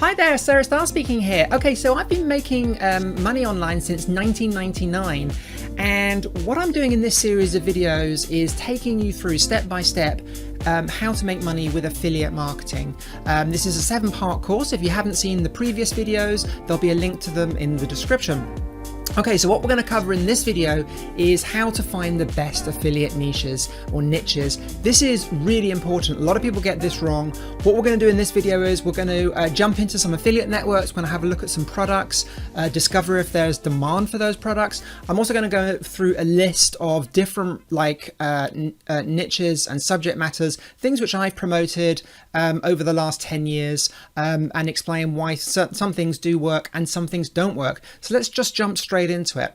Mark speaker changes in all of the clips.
Speaker 1: Hi there, Sarah Starr speaking here. Okay, so I've been making money online since 1999, and what I'm doing in this series of videos is taking you through step by step how to make money with affiliate marketing. This is a 7-part course. If you haven't seen the previous videos, there'll be a link to them in the description. Okay, so what we're going to cover in this video is how to find the best affiliate niches or niches. This is really important. A lot of people get this wrong. What we're going to do in this video is we're going to jump into some affiliate networks. We're going to have a look at some products, discover if there's demand for those products. I'm also going to go through a list of different niches and subject matters, things which I've promoted over the last 10 years, and explain why some things do work and some things don't work. So let's just jump straight into it.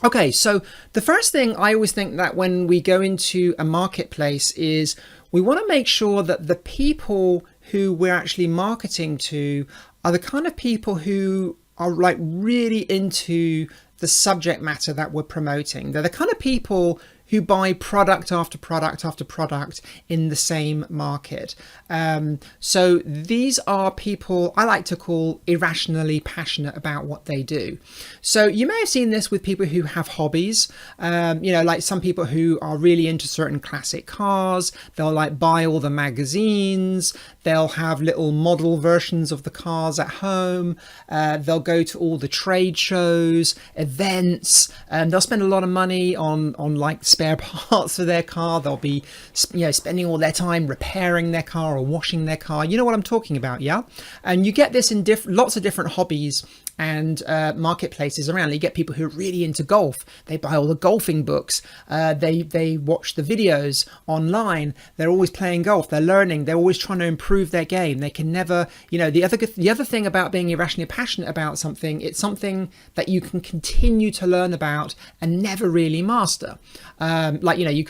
Speaker 1: Okay, so the first thing I always think that when we go into a marketplace is we want to make sure that the people who we're actually marketing to are the kind of people who are like really into the subject matter that we're promoting. They're the kind of people who buy product after product after product in the same market. So these are people I like to call irrationally passionate about what they do. So you may have seen this with people who have hobbies, like some people who are really into certain classic cars. They'll like buy all the magazines. They'll have little model versions of the cars at home. They'll go to all the trade shows, events, and they'll spend a lot of money on like spare parts for their car. They'll be, spending all their time repairing their car or washing their car. You know what I'm talking about, yeah? And you get this in lots of different hobbies and marketplaces around. You get people who are really into golf. They buy all the golfing books. They watch the videos online. They're always playing golf. They're learning. They're always trying to improve their game. They can never, the other thing about being irrationally passionate about something, it's something that you can continue to learn about and never really master. You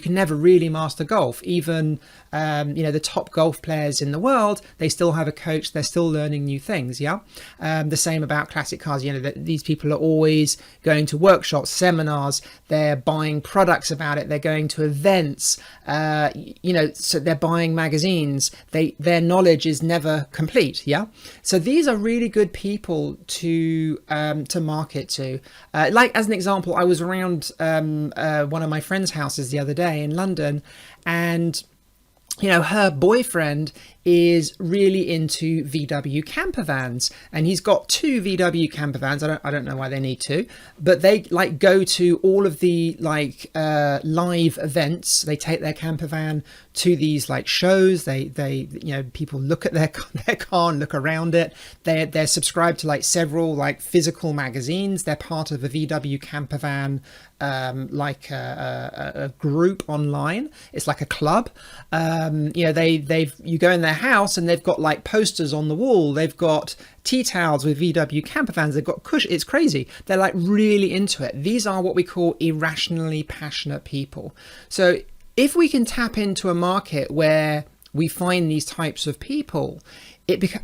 Speaker 1: can never really master golf. Even the top golf players in the world, they still have a coach. They're still learning new things. Yeah. The same about classic cars. These people are always going to workshops, seminars. They're buying products about it. They're going to events. So they're buying magazines. Their knowledge is never complete. Yeah. So these are really good people to market to. Like as an example, I was around one of my friend's houses the other day in London, and her boyfriend is really into VW camper vans, and he's got 2 VW camper vans. I don't know why they need 2, but they like go to all of the live events. They take their camper van to these like shows. They people look at their car and look around it. They're subscribed to like several like physical magazines. They're part of a VW camper van a group online. It's like a club. You go in their house and they've got like posters on the wall. They've got tea towels with VW camper vans. They've got cushions. It's crazy. They're like really into it. These are what we call irrationally passionate people. So if we can tap into a market where we find these types of people,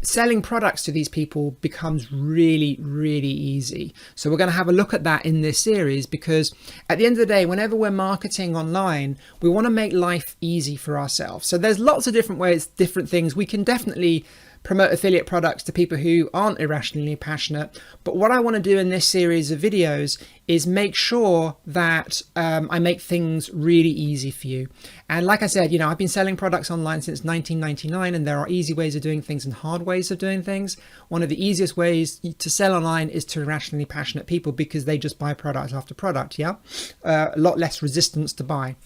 Speaker 1: selling products to these people becomes really, really easy. So we're going to have a look at that in this series, because at the end of the day, whenever we're marketing online, we want to make life easy for ourselves. So there's lots of different ways, different things. We can definitely promote affiliate products to people who aren't irrationally passionate. But what I want to do in this series of videos is make sure that I make things really easy for you. And like I said, I've been selling products online since 1999, and there are easy ways of doing things and hard ways of doing things. One of the easiest ways to sell online is to irrationally passionate people, because they just buy product after product. Yeah. A lot less resistance to buy.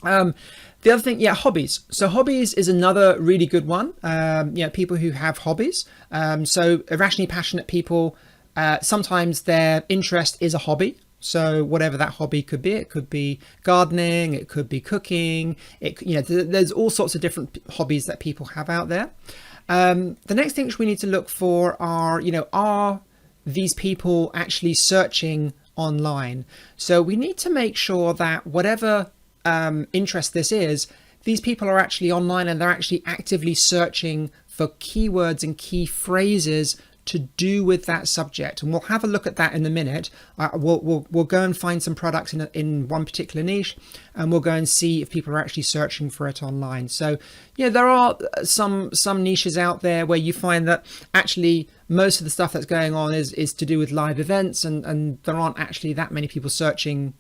Speaker 1: The other thing, hobbies. So hobbies is another really good one. People who have hobbies. So irrationally passionate people, sometimes their interest is a hobby. So whatever that hobby could be, it could be gardening, it could be cooking. There's all sorts of different hobbies that people have out there. The next thing which we need to look for are these people actually searching online? So we need to make sure that whatever interest this is, these people are actually online and they're actually actively searching for keywords and key phrases to do with that subject, and we'll have a look at that in a minute. We'll go and find some products in one particular niche, and we'll go and see if people are actually searching for it online. So there are some niches out there where you find that actually most of the stuff that's going on is to do with live events, and there aren't actually that many people searching,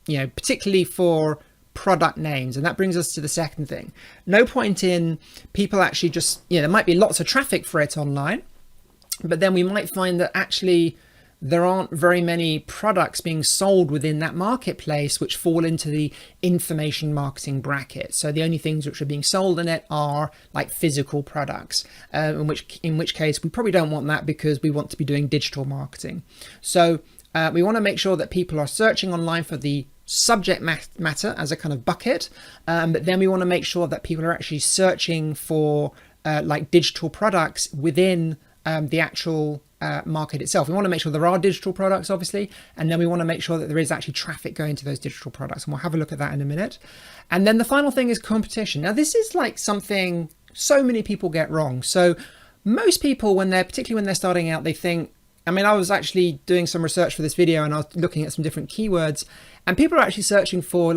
Speaker 1: particularly for product names. And that brings us to the second thing. No point in people actually just, there might be lots of traffic for it online, but then we might find that actually there aren't very many products being sold within that marketplace which fall into the information marketing bracket. So the only things which are being sold in it are like physical products, in which case we probably don't want that, because we want to be doing digital marketing. So we want to make sure that people are searching online for the subject matter as a kind of bucket, but then we want to make sure that people are actually searching for like digital products within the actual market itself. We want to make sure there are digital products, obviously, and then we want to make sure that there is actually traffic going to those digital products, and we'll have a look at that in a minute. And then the final thing is competition. Now, this is like something so many people get wrong. So most people, particularly when they're starting out, they think, I was actually doing some research for this video, and I was looking at some different keywords, and people are actually searching for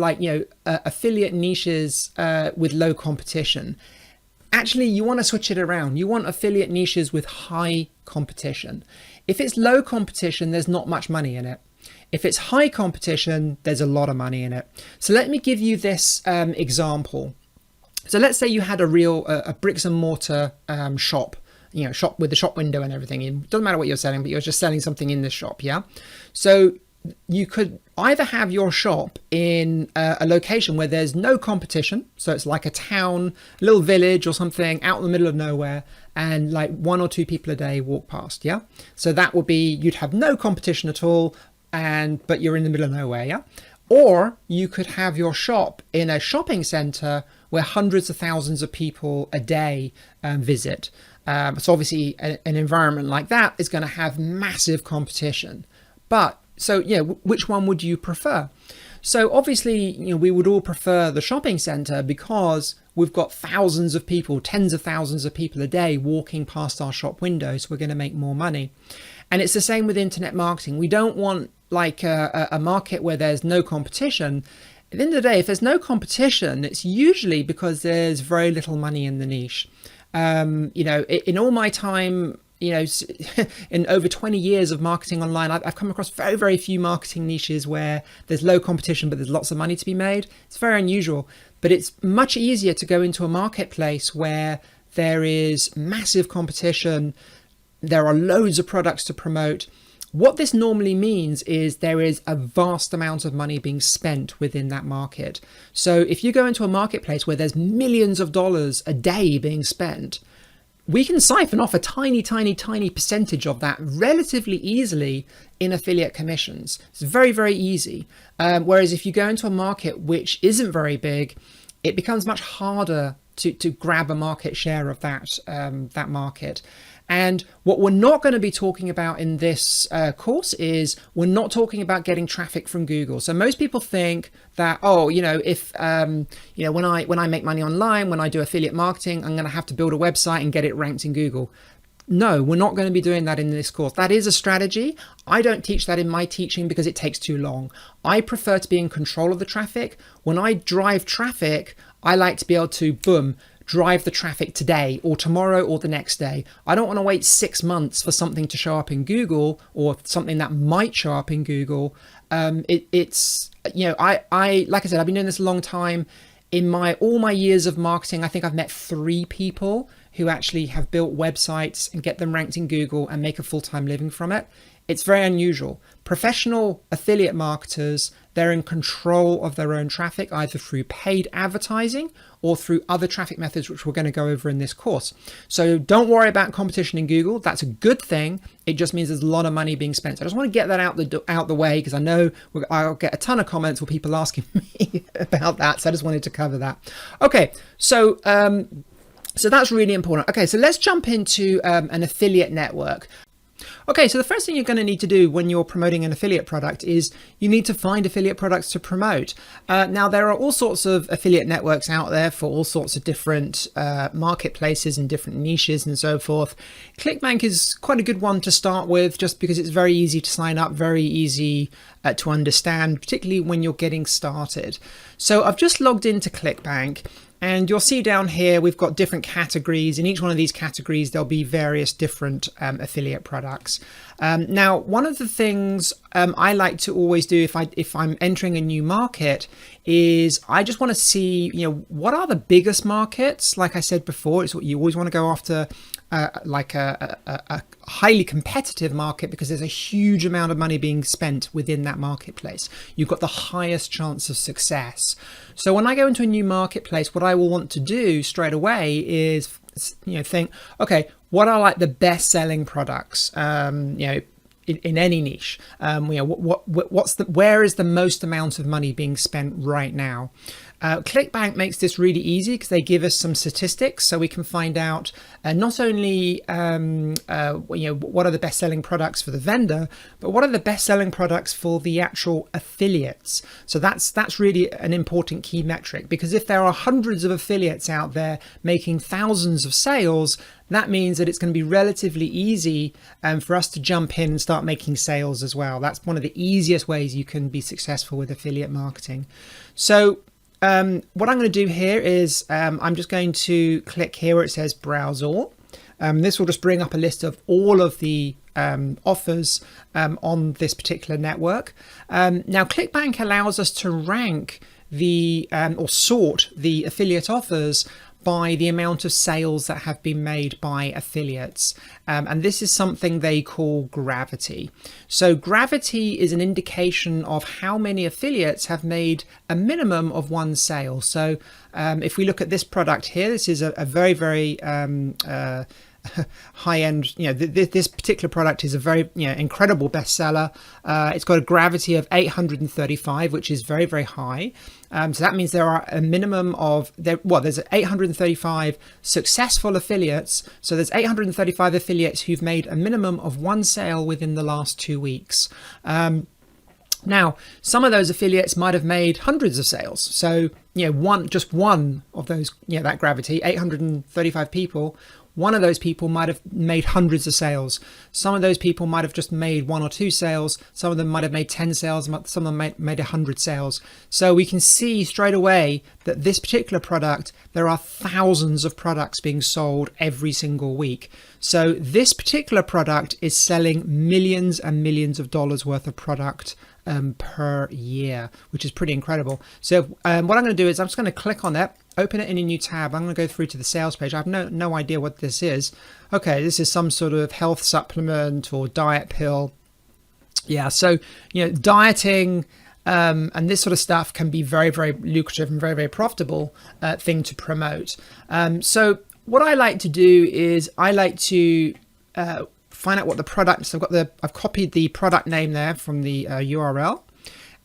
Speaker 1: affiliate niches with low competition. Actually, you want to switch it around. You want affiliate niches with high competition. If it's low competition, there's not much money in it. If it's high competition, there's a lot of money in it. So let me give you this example. So let's say you had a bricks and mortar shop, shop with the shop window and everything. It doesn't matter what you're selling, but you're just selling something in this shop, yeah? So you could either have your shop in a location where there's no competition. So it's like a town, a little village or something out in the middle of nowhere, and like 1 or 2 people a day walk past, yeah? So that would be, you'd have no competition at all, but you're in the middle of nowhere, yeah? Or you could have your shop in a shopping center where hundreds of thousands of people a day visit. So obviously an environment like that is going to have massive competition. But so, which one would you prefer? So obviously, we would all prefer the shopping center, because we've got thousands of people, tens of thousands of people a day walking past our shop windows. So we're going to make more money. And it's the same with internet marketing. We don't want like a market where there's no competition. At the end of the day, if there's no competition, it's usually because there's very little money in the niche. In all my time, in over 20 years of marketing online, I've come across very, very few marketing niches where there's low competition, but there's lots of money to be made. It's very unusual, but it's much easier to go into a marketplace where there is massive competition. There are loads of products to promote. What this normally means is there is a vast amount of money being spent within that market. So if you go into a marketplace where there's millions of dollars a day being spent, we can siphon off a tiny, tiny, tiny percentage of that relatively easily in affiliate commissions. It's very, very easy. Whereas if you go into a market which isn't very big, it becomes much harder to grab a market share of that market. And what we're not going to be talking about in this course is we're not talking about getting traffic from Google. So most people think that, if when I make money online, when I do affiliate marketing, I'm going to have to build a website and get it ranked in Google. No, we're not going to be doing that in this course. That is a strategy. I don't teach that in my teaching because it takes too long. I prefer to be in control of the traffic. When I drive traffic, I like to be able to, boom, drive the traffic today or tomorrow or the next day. I don't want to wait 6 months for something to show up in Google or something that might show up in Google. I like I said, I've been doing this a long time. In all my years of marketing, I think I've met 3 people who actually have built websites and get them ranked in Google and make a full-time living from it. It's very unusual. Professional affiliate marketers, they're in control of their own traffic, either through paid advertising or through other traffic methods, which we're going to go over in this course. So don't worry about competition in Google. That's a good thing. It just means there's a lot of money being spent. So I just want to get that out the way, because I know I'll get a ton of comments with people asking me about that. So I just wanted to cover that. Okay, so that's really important. Okay, so let's jump into an affiliate network. Okay, so the first thing you're going to need to do when you're promoting an affiliate product is you need to find affiliate products to promote. Now, there are all sorts of affiliate networks out there for all sorts of different marketplaces and different niches and so forth. ClickBank is quite a good one to start with just because it's very easy to sign up, very easy to understand, particularly when you're getting started. So I've just logged into ClickBank. And you'll see down here, we've got different categories. In each one of these categories, there'll be various different affiliate products. Now, one of the things I like to always do if I'm entering a new market is I just want to see, what are the biggest markets? Like I said before, it's what you always want to go after, like a highly competitive market, because there's a huge amount of money being spent within that marketplace. You've got the highest chance of success. So when I go into a new marketplace, what I will want to do straight away is, think, okay, what are like the best selling products, in any niche? Where is the most amount of money being spent right now? ClickBank makes this really easy because they give us some statistics, so we can find out not only what are the best-selling products for the vendor, but what are the best-selling products for the actual affiliates. So that's really an important key metric, because if there are hundreds of affiliates out there making thousands of sales, that means that it's going to be relatively easy for us to jump in and start making sales as well. That's one of the easiest ways you can be successful with affiliate marketing. So what I'm going to do here is I'm just going to click here where it says browse all. This will just bring up a list of all of the offers on this particular network. Now, ClickBank allows us to rank or sort the affiliate offers by the amount of sales that have been made by affiliates. And this is something they call gravity. So gravity is an indication of how many affiliates have made a minimum of one sale. So if we look at this product here, this is a very, very high-end, this particular product is a very incredible bestseller. It's got a gravity of 835, which is very, very high. So that means there are a minimum of there's 835 successful affiliates. So there's 835 affiliates who've made a minimum of one sale within the last 2 weeks. Now, some of those affiliates might have made hundreds of sales. So, just one of those, that gravity, 835 people, one of those people might have made hundreds of sales. Some of those people might have just made 1 or 2 sales. Some of them might have made 10 sales. Some of them made 100 sales. So we can see straight away that this particular product, there are thousands of products being sold every single week. So this particular product is selling millions and millions of dollars worth of product per year, which is pretty incredible. So what I'm going to do is I'm just going to click on it, open it in a new tab. I'm going to go through to the sales page. I have no idea what this is. Okay, this is some sort of health supplement or diet pill. Yeah, so dieting and this sort of stuff can be very, very lucrative and very, very profitable thing to promote. So what I like to do is I like to find out what the product. So I've copied the product name there from the URL.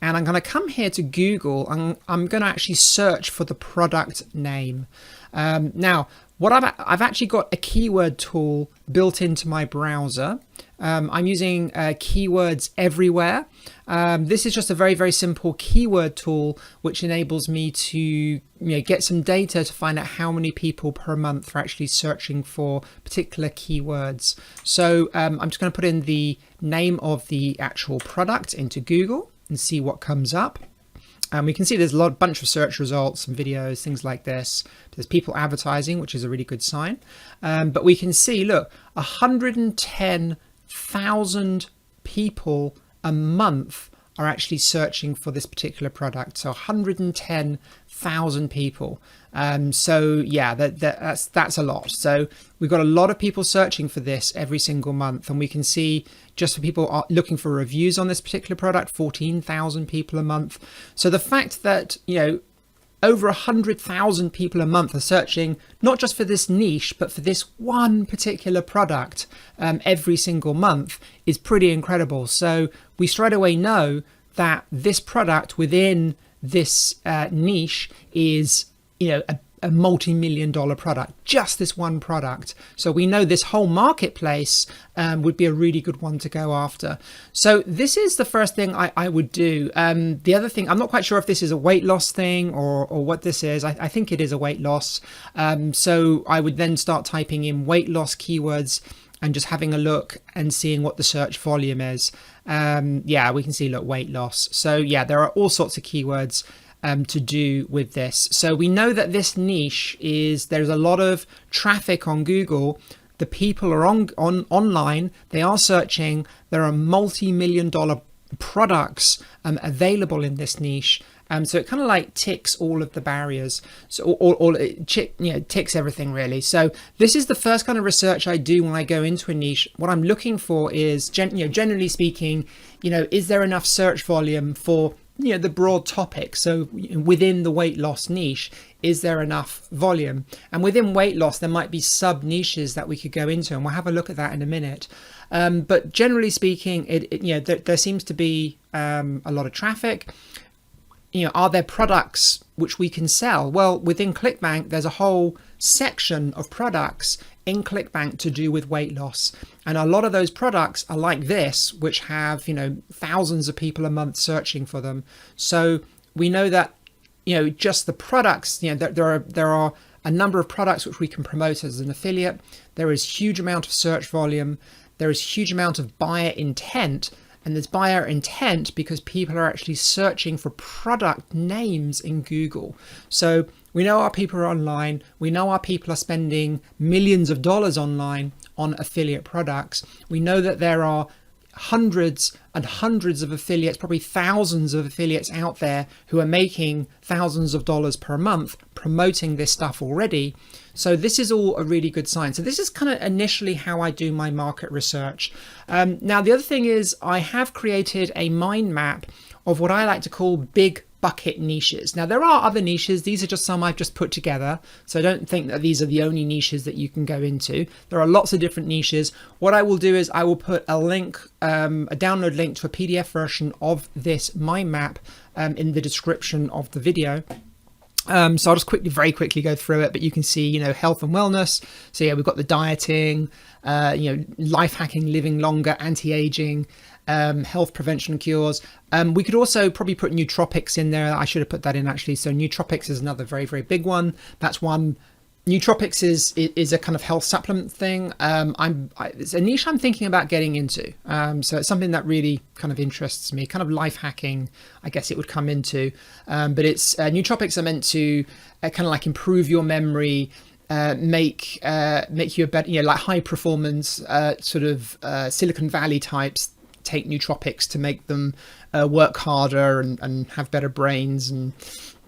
Speaker 1: And I'm going to come here to Google and I'm going to actually search for the product name. Now, what I've actually got a keyword tool built into my browser. I'm using keywords everywhere. This is just a very, very simple keyword tool which enables me to get some data to find out how many people per month are actually searching for particular keywords. So I'm just going to put in the name of the actual product into Google and see what comes up. And we can see there's a bunch of search results and videos, things like this. There's people advertising, which is a really good sign. But we can see, look, 110,000 people a month are actually searching for this particular product. So 110,000 people. So yeah, that's a lot. So we've got a lot of people searching for this every single month, and we can see just for people looking for reviews on this particular product, 14,000 people a month. So the fact that over 100,000 people a month are searching not just for this niche, but for this one particular product every single month is pretty incredible. So we straight away know that this product within this niche is, a multi-million dollar product, just this one product. So we know this whole marketplace would be a really good one to go after. So this is the first thing I would do. The other thing, I'm not quite sure if this is a weight loss thing or what this is. I think it is a weight loss. So I would then start typing in weight loss keywords and just having a look and seeing what the search volume is. Yeah, we can see, look, weight loss. So yeah, there are all sorts of keywords to do with this. So we know that this niche there's a lot of traffic on Google. The people are online, they are searching, there are multi-million dollar products available in this niche. So it kind of like ticks all of the barriers. So or it ticks everything really. So this is the first kind of research I do when I go into a niche. What I'm looking for is, generally speaking, is there enough search volume for the broad topic? So within the weight loss niche, is there enough volume? And within weight loss, there might be sub niches that we could go into, and we'll have a look at that in a minute. But generally speaking, there seems to be a lot of traffic. Are there products which we can sell? Well, within ClickBank, there's a whole section of products in ClickBank to do with weight loss. And a lot of those products are like this, which have, thousands of people a month searching for them. So we know that, just the products, there are a number of products which we can promote as an affiliate. There is huge amount of search volume. There is huge amount of buyer intent. And there's buyer intent because people are actually searching for product names in Google. So we know our people are online. We know our people are spending millions of dollars online on affiliate products. We know that there are hundreds and hundreds of affiliates, probably thousands of affiliates out there who are making thousands of dollars per month promoting this stuff already. So this is all a really good sign. So this is kind of initially how I do my market research. Now, the other thing is I have created a mind map of what I like to call big bucket niches. Now, there are other niches. These are just some I've just put together. So don't think that these are the only niches that you can go into. There are lots of different niches. What I will do is I will put a link, a download link to a PDF version of this mind map in the description of the video. So I'll just very quickly go through it, but you can see, health and wellness. So yeah, we've got the dieting, life hacking, living longer, anti-aging, health prevention and cures. We could also probably put nootropics in there. I should have put that in actually. So nootropics is another very, very big one. That's one. Nootropics is a kind of health supplement thing. It's a niche I'm thinking about getting into. So it's something that really kind of interests me, kind of life hacking, I guess it would come into. But it's nootropics are meant to kind of like improve your memory, make you a better, like high performance sort of Silicon Valley types take nootropics to make them work harder and have better brains and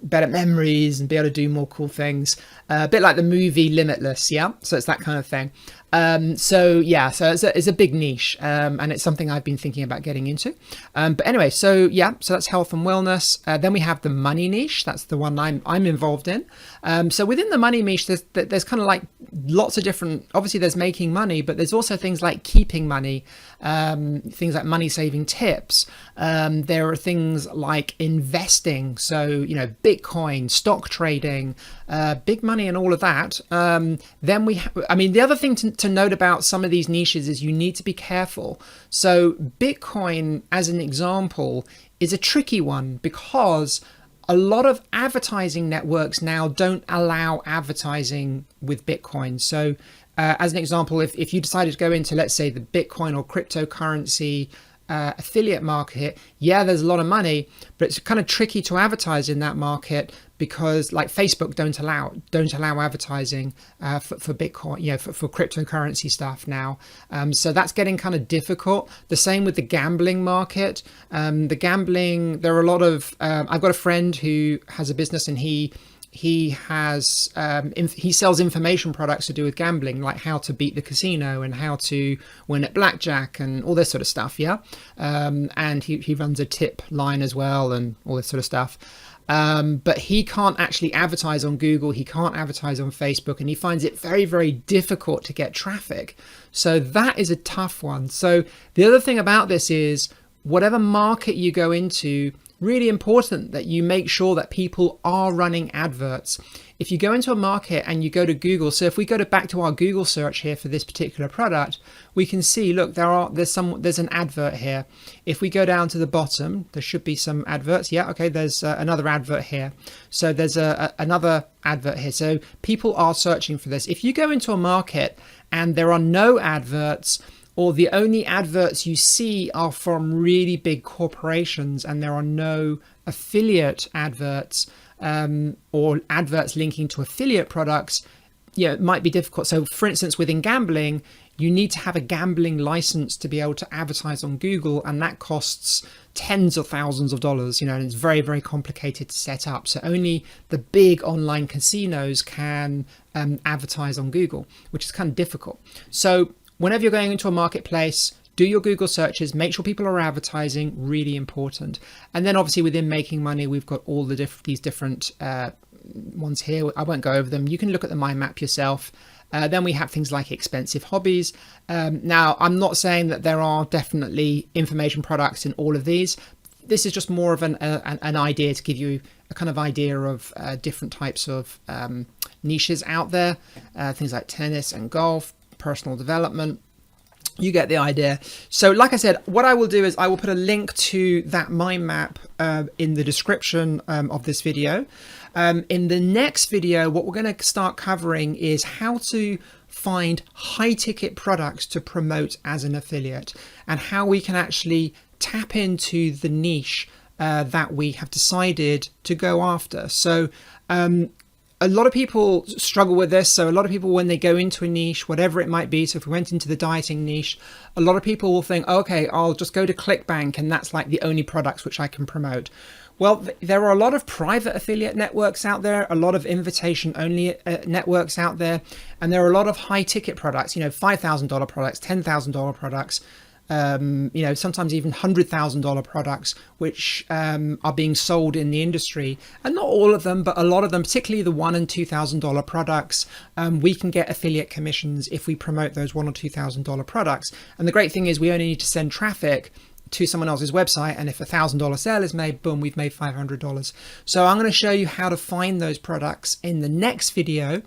Speaker 1: better memories and be able to do more cool things. A bit like the movie Limitless, yeah? So it's that kind of thing. So it's a big niche, and it's something I've been thinking about getting into. But anyway, so that's health and wellness. Then we have the money niche. That's the one I'm involved in. So within the money niche, there's kind of like lots of different, obviously there's making money, but there's also things like keeping money, things like money saving tips. There are things like investing. So, Bitcoin, stock trading, big money and all of that. Then the other thing to note about some of these niches is you need to be careful. So Bitcoin, as an example, is a tricky one because a lot of advertising networks now don't allow advertising with Bitcoin. So as an example, if you decided to go into, let's say, the Bitcoin or cryptocurrency affiliate market, there's a lot of money, but it's kind of tricky to advertise in that market because like Facebook don't allow advertising for Bitcoin, for cryptocurrency stuff now. So that's getting kind of difficult. The same with the gambling market. The gambling, there are a lot of, I've got a friend who has a business and he sells information products to do with gambling, like how to beat the casino and how to win at blackjack and all this sort of stuff. And he runs a tip line as well and all this sort of stuff. But he can't actually advertise on Google. He can't advertise on Facebook, and he finds it very, very difficult to get traffic. So that is a tough one. So the other thing about this is whatever market you go into, really important that you make sure that people are running adverts. If you go into a market and you go to Google, so if we go back to our Google search here for this particular product, we can see, look, there's an advert here. If we go down to the bottom, there should be some adverts. Yeah, okay, there's another advert here. So there's another advert here. So people are searching for this. If you go into a market and there are no adverts, or the only adverts you see are from really big corporations and there are no affiliate adverts, or adverts linking to affiliate products, it might be difficult. So for instance, within gambling, you need to have a gambling license to be able to advertise on Google, and that costs tens of thousands of dollars, and it's very, very complicated to set up. So only the big online casinos can advertise on Google, which is kind of difficult. So whenever you're going into a marketplace, do your Google searches, make sure people are advertising, really important. And then obviously within making money, we've got all these different ones here. I won't go over them. You can look at the mind map yourself. Then we have things like expensive hobbies. Now, I'm not saying that there are definitely information products in all of these. This is just more of an idea to give you a kind of idea of different types of niches out there. Things like tennis and golf, personal development. You get the idea. So like I said, what I will do is I will put a link to that mind map in the description of this video. In the next video, what we're going to start covering is how to find high ticket products to promote as an affiliate, and how we can actually tap into the niche that we have decided to go after. So a lot of people struggle with this. So a lot of people, when they go into a niche, whatever it might be, so if we went into the dieting niche, a lot of people will think, okay, I'll just go to ClickBank and that's like the only products which I can promote. Well, there are a lot of private affiliate networks out there, a lot of invitation only networks out there, and there are a lot of high ticket products, $5,000 products, $10,000 products, sometimes even $100,000 products, which are being sold in the industry. And not all of them, but a lot of them, particularly the $1,000 and $2,000 products, we can get affiliate commissions if we promote those $1,000 or $2,000 products. And the great thing is we only need to send traffic to someone else's website, and if $1,000 sale is made, boom, we've made $500. So I'm going to show you how to find those products in the next video,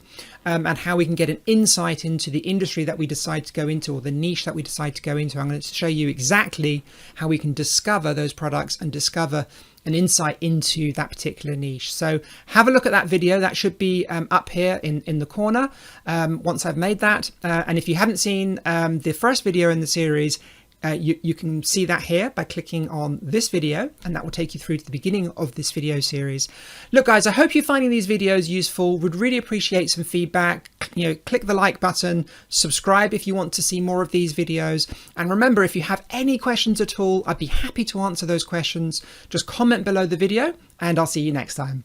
Speaker 1: and how we can get an insight into the industry that we decide to go into, or the niche that we decide to go into. I'm going to show you exactly how we can discover those products and discover an insight into that particular niche. So have a look at that video. That should be up here in the corner once I've made that. And if you haven't seen the first video in the series, you can see that here by clicking on this video, and that will take you through to the beginning of this video series. Look guys, I hope you're finding these videos useful. Would really appreciate some feedback. Click the like button, subscribe if you want to see more of these videos. And remember, if you have any questions at all, I'd be happy to answer those questions. Just comment below the video and I'll see you next time.